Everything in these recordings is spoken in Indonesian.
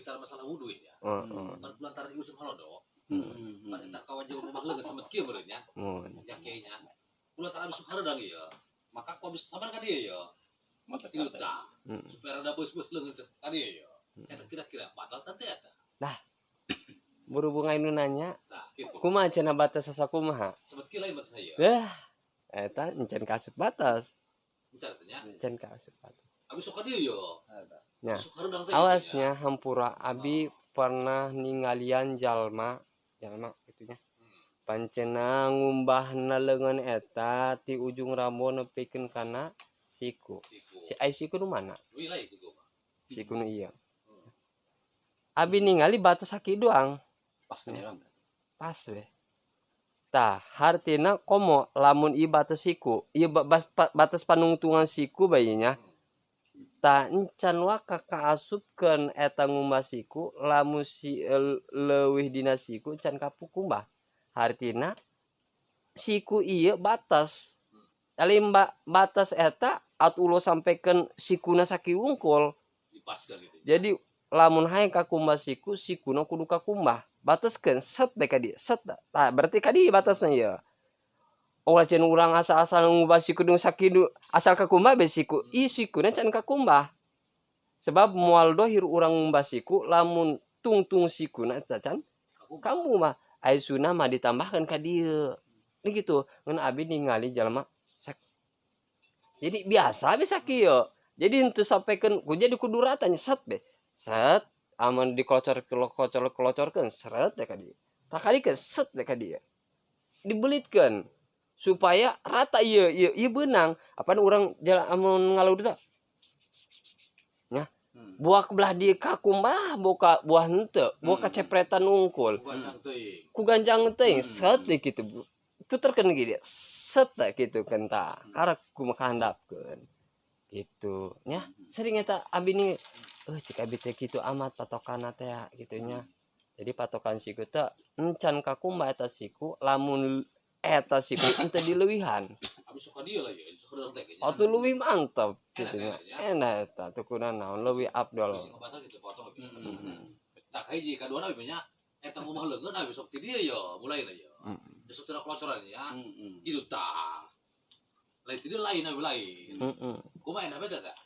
bicara masalah wudu ya. Kan lantaran ieu sama halodo. Kan eta kawan jeung rumah leungit samet kieu meureunnya. Ya kayaknya. Ulah tara abis hareudang ieu. Maka ku abis sabar ka dieu ya. Mata kita. Supaya rada beus-beus leungit ka dieu ya. Eta kira-kira batal teh eta. Nah. Berhubung anu nanya. Nah, kitu. Kumaha cenah batas sakumaha? Samet kieu lain batas ieu. Eta encen kaasup batas. Encan teh nya. Encen kaasup batas. Abis sok ka dieu ya. Nah, awasnya hampura abi pernah ninggalian jalma gitunya. Pancena ngumbahna leungeun eta ti ujung rambut nepikeun kana siku. Si ai siku nu mana? Siku nu ieu. Abi ningali batas sakit doang. Pas kan ya. Pas we. Tah, hartina komo lamun ieu batas siku, ieu batas panungtungan siku bayinya. Ta encan wa kakaasupkeun eta ngumbah siku lamun si leuwih dina siku can kapukumbah. Hartina siku ieu batas. Lain batas eta atuh ulo sampekeun sikuna sakiwungkul. Dipaskeun gitu. Jadi lamun hayang kakumbah siku, sikuna kudu kakumbah. Bataskeun set bae ka dieu. Set. Tah berarti ka dieu batasna ieu. Ulah cenah urang asal-asal ngubah siku jeung sakidu asal kakumbah be siku. Ih sikuna can kakumbah. Sebab moal dohir urang ngumbah siku lamun tungtung sikuna eta can kamu mah ai sunah mah ditambahkeun ka dieu. Ini gitu. Ngan abi ningali jalma jadi biasa be sakieu. Jadi henteu sampaikeun ku jadi kudu rata set be. Set amun dikocor-kocorkeun seret da ka dieu. Tah kalikeun set da ka dieu. Dibelitkeun supaya rata ieu beunang apaan urang amun ngalaud teh nya buah belah dieu kakumbah boka buah henteu buah kacepretan unggul ku ganjang teuing set deui kitu puterkeun ge dieu set da kitu kenta karek kumaha kahandapkeun gitu nya sering eta abi ni cik abi teh kitu amat patokanna teh kitu nya jadi patokan siku teh encan kakumbah eta siku lamun eta siku ente dileuwihan. Abis sok ka dieu lah ya, sok ka teh. Atuh leuwih mantep kitu nya. Enak eta teu kuna naon leuwih afdol. Sing batal kitu potong. Tah hiji kaduana we nya eta ngomong leungeun abis sok ti dieu ya, mulai lah ya. Besok teu kelocoran ya. Kitu tah. Lain ti dieu lain abi lain. Kumaha enak beda tah?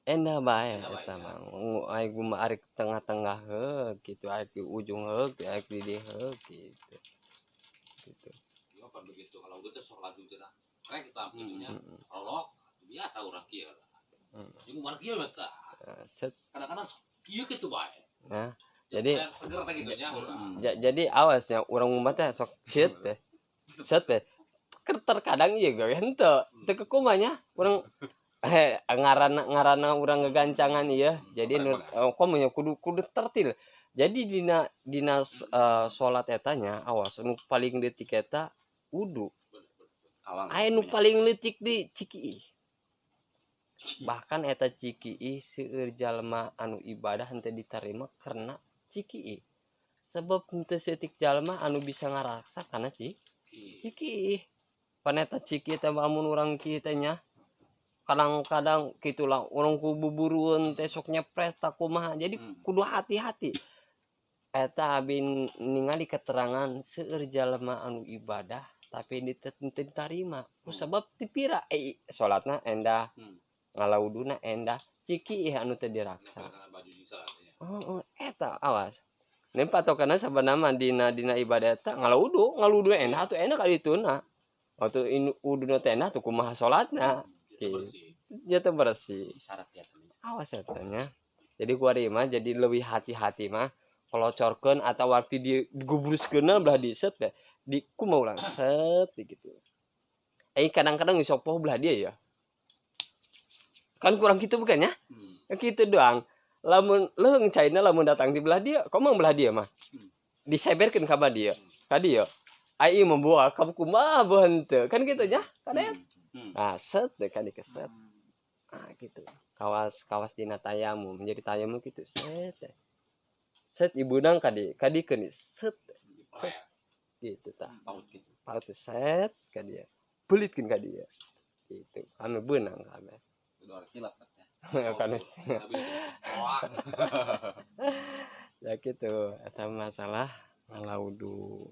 Enak bae eta mah. Ai guma ari tengah-tengah heug kitu, ari di ujung heug, ari di dieu heug kitu. Gitu. Kan begitu kalau udah sok laju cenah rek kita punya prolog biasa urang kieu jeung umar kieu eta set kadang-kadang kieu kitu bae nah jadi seger teh kitu nya urang jadi awasnya urang umat teh sok set teh terkadang ieu gawe henteu teu kumaha urang ngaranna urang gegancangan ieu jadi komo kudu tertil jadi dina salat etanya awas nu paling detik eta wudu. Aya nu paling leutik di Cikiih. Bahkan eta Cikiih seueur jalma anu ibadah henteu ditarima karena Cikiih. Sebab henteu seutik jalma anu bisa ngaraksa kana Cikiih. Pan eta Cikiih teh lamun urang kieu teh nya kadang-kadang kitulah urang ku buburueun teh sok nyepres tah kumaha. Jadi kudu hati-hati. Eta abi ningali keterangan seueur jalma anu ibadah tapi ditarima sebab dipira salatna endah ngalauduna endah Cikiih anu teu diraksa eta awas nih patokanna sabanama dina ibadah eta ngalaudu endah atuh enak ka dituna atuh uduna teh endah tuh kumaha salatna nya teh bersih awas eta nya jadi kuari mah jadi leuwih hati-hati mah kolocorkeun atau waktu digubruskeunna belah diset teh di kumaha ulang set gitu. Kadang-kadang sok poho belah dia ya. Kan kurang gitu bukan ya? Gitu doang. Lamun leung caina lamun datang di belah dia, komang belah dia mah. Diseberkeun ka dia. Ka dia. Ai membawa ka kumaha henteu. Kan gitu nya. Kadet. Nah, set deh kan dikeset. Nah, gitu. Kawas dina tayamum, menjadi tayamum gitu. Set ibunang kadikeun set. Gitu tah paut set ka dia belitkeun ka dia gitu anu beunang kabeh udah silap kan Ya gitu eta masalah ngala wudu